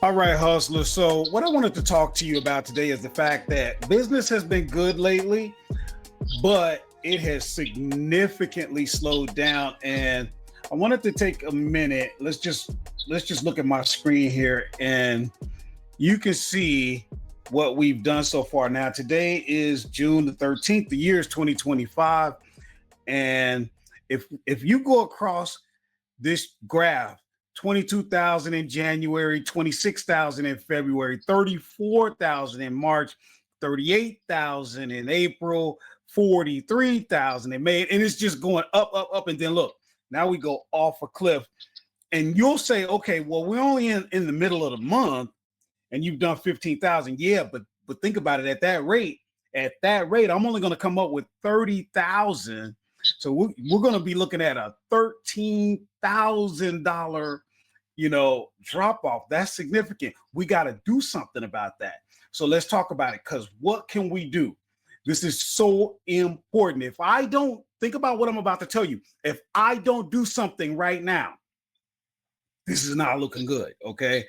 All right, hustler. So, what I wanted to talk to you about today is the fact that business has been good lately, but it has significantly slowed down. And I wanted to take a minute. Let's just look at my screen here, and you can see what we've done so far. Now, today is June the 13th. The year is 2025, and if you go across this graph, 22,000 in January, 26,000 in February, 34,000 in March, 38,000 in April, 43,000 in May. And it's just going up, up, up. And then look, now we go off a cliff. And you'll say, okay, well, we're only in the middle of the month and you've done 15,000. Yeah, but think about it at that rate, I'm only going to come up with 30,000. So we're going to be looking at a $13,000, drop off. That's significant. We got to do something about that. So let's talk about it, because what can we do? This is so important. If I don't think about what I'm about to tell you, if I don't do something right now, this is not looking good. Okay.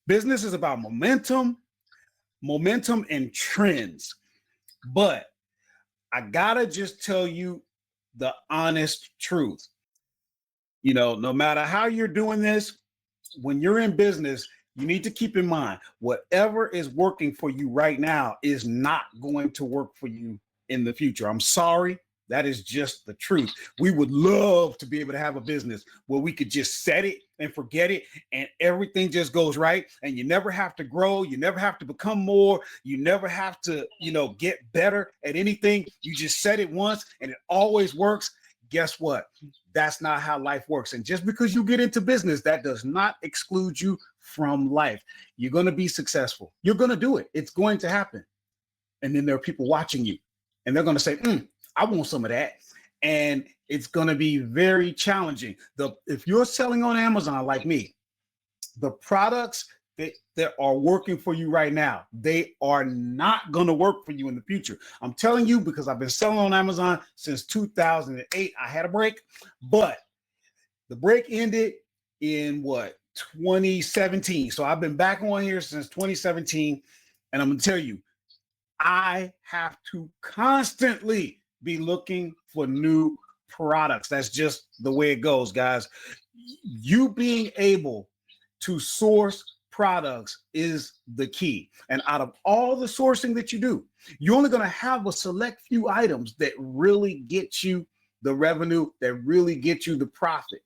Business is about momentum and trends. But I gotta just tell you the honest truth. No matter how you're doing this, when you're in business, you need to keep in mind whatever is working for you right now is not going to work for you in the future. I'm sorry. That is just the truth. We would love to be able to have a business where we could just set it and forget it and everything just goes right. And you never have to grow. You never have to become more. You never have to, get better at anything. You just set it once and it always works. Guess what? That's not how life works. And just because you get into business, that does not exclude you from life. You're going to be successful. You're going to do it. It's going to happen. And then there are people watching you and they're going to say, I want some of that. And it's going to be very challenging. If you're selling on Amazon like me, the products that are working for you right now, they are not going to work for you in the future. I'm telling you, because I've been selling on Amazon since 2008. I had a break, but the break ended in 2017. So I've been back on here since 2017. And I'm going to tell you, I have to constantly be looking for new products. That's just the way it goes, guys. You being able to source products is the key. And out of all the sourcing that you do, you're only going to have a select few items that really get you the revenue, that really get you the profit.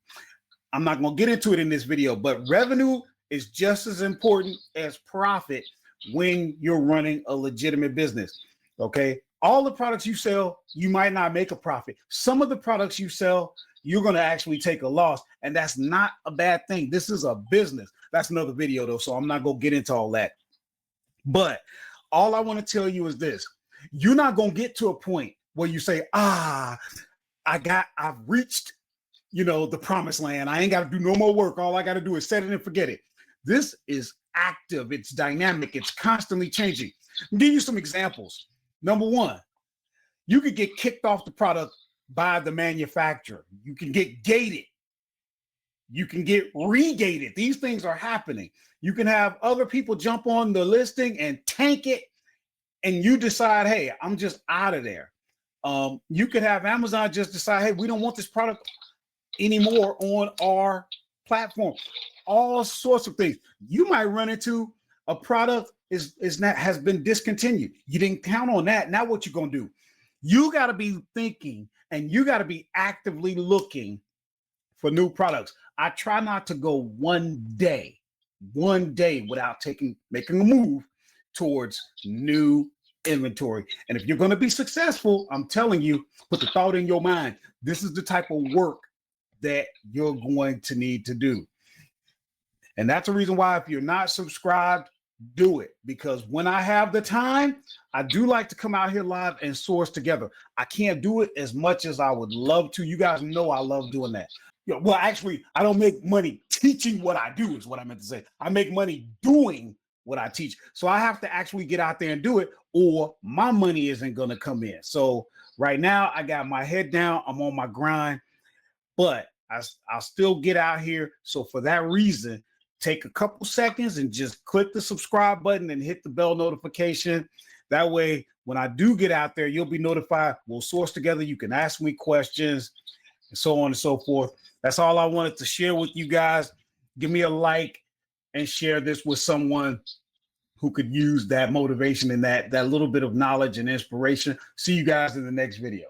I'm not going to get into it in this video, but revenue is just as important as profit when you're running a legitimate business. Okay. All the products you sell, you might not make a profit. Some of the products you sell, you're going to actually take a loss. And that's not a bad thing. This is a business. That's another video though. So I'm not going to get into all that. But all I want to tell you is this. You're not going to get to a point where you say, I've reached, the promised land. I ain't got to do no more work. All I got to do is set it and forget it. This is active. It's dynamic. It's constantly changing. I'll give you some examples. Number one, you could get kicked off the product by the manufacturer. You can get gated. You can get regated. These things are happening. You can have other people jump on the listing and tank it, and you decide, hey, I'm just out of there. You could have Amazon just decide, hey, we don't want this product anymore on our platform. All sorts of things. You might run into a product has been discontinued. You didn't count on that. Now what you gonna do? You got to be thinking and you got to be actively looking for new products. I try not to go one day without making a move towards new inventory. And if you're going to be successful, I'm telling you, put the thought in your mind. This is the type of work that you're going to need to do. And that's the reason why if you're not subscribed, do it, because when I have the time, I do like to come out here live and source together. I can't do it as much as I would love to. You guys know I love doing that. Well, actually, I don't make money teaching what I do is what I meant to say. I make money doing what I teach. So I have to actually get out there and do it, or my money isn't going to come in. So right now I got my head down. I'm on my grind, but I'll still get out here. So for that reason, take a couple seconds and just click the subscribe button and hit the bell notification. That way, when I do get out there, you'll be notified. We'll source together. You can ask me questions and so on and so forth. That's all I wanted to share with you guys. Give me a like and share this with someone who could use that motivation and that little bit of knowledge and inspiration. See you guys in the next video.